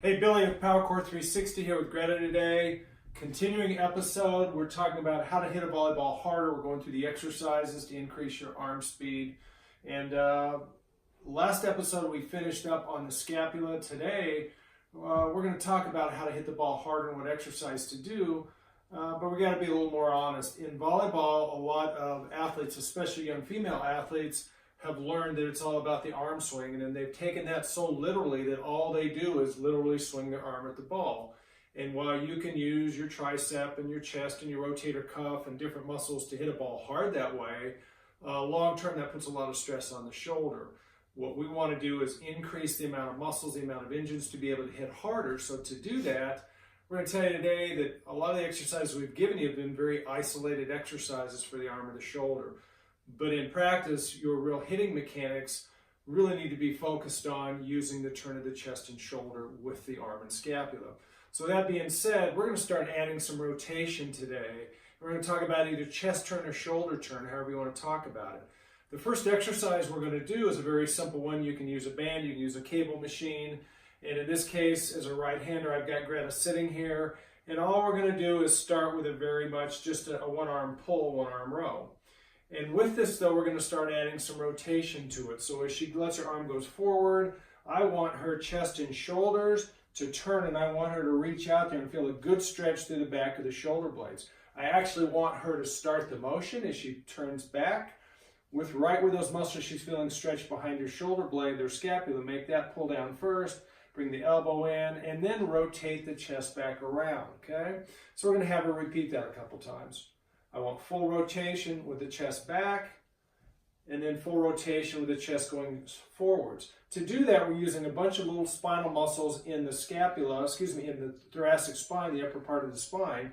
Hey, Billy of PowerCore 360 here with Greta today. Continuing episode, we're talking about how to hit a volleyball harder. We're going through the exercises to increase your arm speed. And last episode we finished up on the scapula. Today we're going to talk about how to hit the ball harder and what exercise to do. But we got to be a little more honest. In volleyball, a lot of athletes, especially young female athletes, have learned that it's all about the arm swing, and then they've taken that so literally that all they do is literally swing their arm at the ball. And while you can use your tricep and your chest and your rotator cuff and different muscles to hit a ball hard that way, long term that puts a lot of stress on the shoulder. What we want to do is increase the amount of muscles, the amount of engines to be able to hit harder. So to do that, we're going to tell you today that a lot of the exercises we've given you have been very isolated exercises for the arm or the shoulder. But in practice, your real hitting mechanics really need to be focused on using the turn of the chest and shoulder with the arm and scapula. So that being said, we're going to start adding some rotation today. We're going to talk about either chest turn or shoulder turn, however you want to talk about it. The first exercise we're going to do is a very simple one. You can use a band, you can use a cable machine. And in this case, as a right-hander, I've got Greta sitting here. And all we're going to do is start with a very much just a one-arm pull, one-arm row. And with this, though, we're going to start adding some rotation to it. So as she lets her arm goes forward, I want her chest and shoulders to turn, and I want her to reach out there and feel a good stretch through the back of the shoulder blades. I actually want her to start the motion as she turns back with right where those muscles she's feeling stretched behind her shoulder blade, their scapula. Make that pull down first, bring the elbow in, and then rotate the chest back around, okay? So we're going to have her repeat that a couple times. I want full rotation with the chest back, and then full rotation with the chest going forwards. To do that, we're using a bunch of little spinal muscles in the scapula, in the thoracic spine, the upper part of the spine,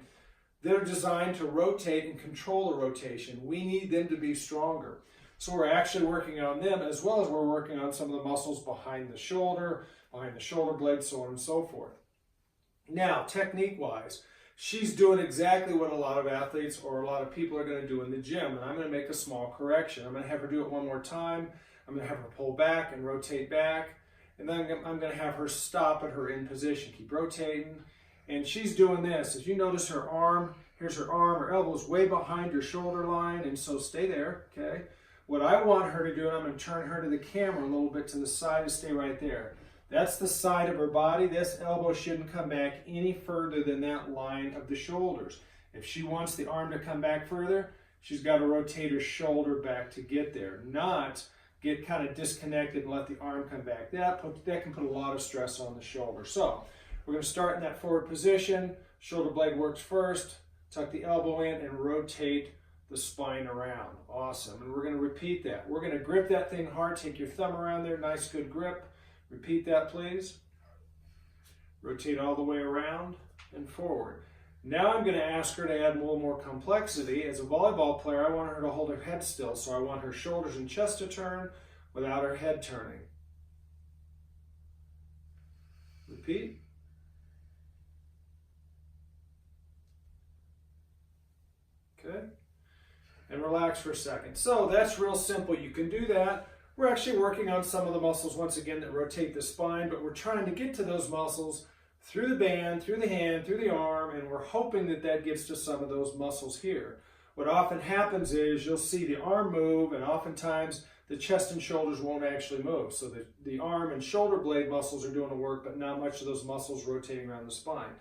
that are designed to rotate and control the rotation. We need them to be stronger. So we're actually working on them as well as we're working on some of the muscles behind the shoulder blade, so on and so forth. Now, technique-wise, she's doing exactly what a lot of athletes or a lot of people are going to do in the gym, and I'm going to make a small correction. I'm going to have her do it one more time. I'm going to have her pull back and rotate back, and then I'm going to have her stop at her in position. Keep rotating, and she's doing this. As you notice her arm, here's her arm, her elbow's way behind her shoulder line, and so stay there, okay? What I want her to do, and I'm going to turn her to the camera a little bit to the side and stay right there. That's the side of her body. This elbow shouldn't come back any further than that line of the shoulders. If she wants the arm to come back further, she's got to rotate her shoulder back to get there, not get kind of disconnected and let the arm come back. That can put a lot of stress on the shoulder. So we're going to start in that forward position. Shoulder blade works first. Tuck the elbow in and rotate the spine around. Awesome. And we're going to repeat that. We're going to grip that thing hard. Take your thumb around there. Nice, good grip. Repeat that, please. Rotate all the way around and forward. Now I'm going to ask her to add a little more complexity. As a volleyball player, I want her to hold her head still, so I want her shoulders and chest to turn without her head turning. Repeat. Okay. And relax for a second. So that's real simple. You can do that. We're actually working on some of the muscles, once again, that rotate the spine, but we're trying to get to those muscles through the band, through the hand, through the arm, and we're hoping that that gets to some of those muscles here. What often happens is you'll see the arm move, and oftentimes the chest and shoulders won't actually move. So the arm and shoulder blade muscles are doing the work, but not much of those muscles rotating around the spine.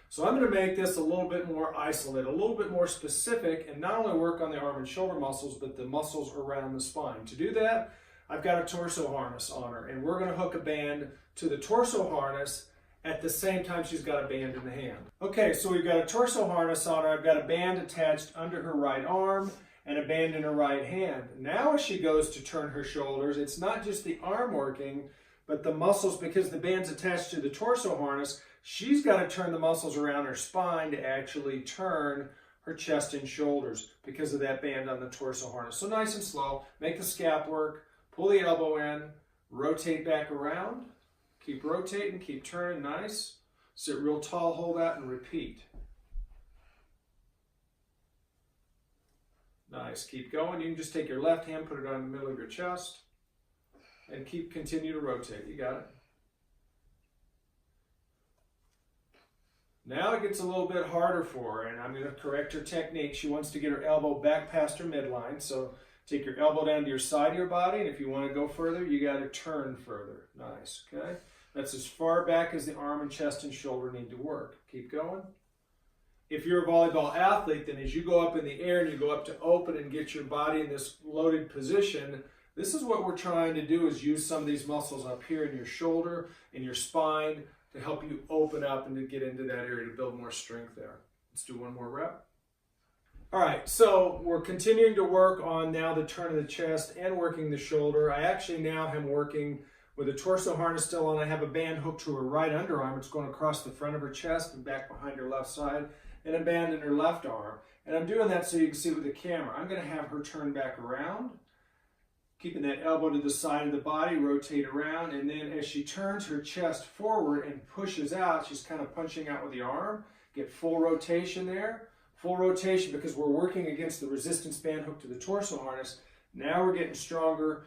So I'm going to make this a little bit more isolated, a little bit more specific, and not only work on the arm and shoulder muscles, but the muscles around the spine. To do that, I've got a torso harness on her, and we're going to hook a band to the torso harness at the same time she's got a band in the hand. Okay, so we've got a torso harness on her. I've got a band attached under her right arm and a band in her right hand. Now as she goes to turn her shoulders, it's not just the arm working, but the muscles, because the band's attached to the torso harness, she's got to turn the muscles around her spine to actually turn her chest and shoulders because of that band on the torso harness. So nice and slow, make the scap work. Pull the elbow in, rotate back around, keep rotating, keep turning, nice. Sit real tall, hold that, and repeat. Nice, keep going. You can just take your left hand, put it on the middle of your chest, and continue to rotate. You got it. Now it gets a little bit harder for her, and I'm going to correct her technique. She wants to get her elbow back past her midline, so take your elbow down to your side of your body, and if you want to go further, you got to turn further. Nice, okay? That's as far back as the arm and chest and shoulder need to work. Keep going. If you're a volleyball athlete, then as you go up in the air and you go up to open and get your body in this loaded position, this is what we're trying to do, is use some of these muscles up here in your shoulder and your spine to help you open up and to get into that area to build more strength there. Let's do one more rep. All right, so we're continuing to work on now the turn of the chest and working the shoulder. I actually now am working with a torso harness still on. I have a band hooked to her right underarm. It's going across the front of her chest and back behind her left side, and a band in her left arm. And I'm doing that so you can see with the camera. I'm going to have her turn back around, keeping that elbow to the side of the body, rotate around, and then as she turns her chest forward and pushes out, she's kind of punching out with the arm. Get full rotation there. Full rotation because we're working against the resistance band hook to the torso harness. Now we're getting stronger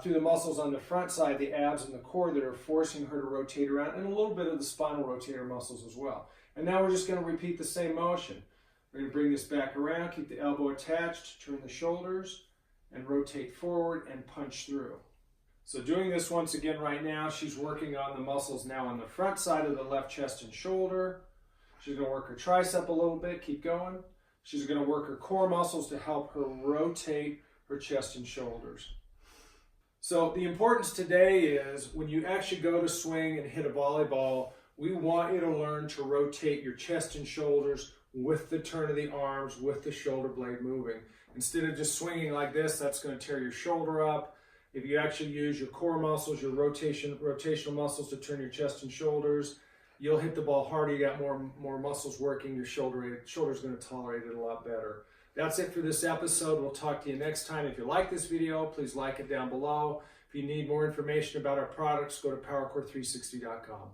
through the muscles on the front side, the abs and the core that are forcing her to rotate around, and a little bit of the spinal rotator muscles as well. And now we're just going to repeat the same motion. We're going to bring this back around, keep the elbow attached, turn the shoulders, and rotate forward and punch through. So doing this once again right now, she's working on the muscles now on the front side of the left chest and shoulder. She's going to work her tricep a little bit, keep going. She's going to work her core muscles to help her rotate her chest and shoulders. So the importance today is when you actually go to swing and hit a volleyball, we want you to learn to rotate your chest and shoulders with the turn of the arms, with the shoulder blade moving. Instead of just swinging like this, that's going to tear your shoulder up. If you actually use your core muscles, your rotational muscles to turn your chest and shoulders, you'll hit the ball harder. You got more muscles working. Your shoulder's going to tolerate it a lot better. That's it for this episode. We'll talk to you next time. If you like this video, please like it down below. If you need more information about our products, go to powercore360.com.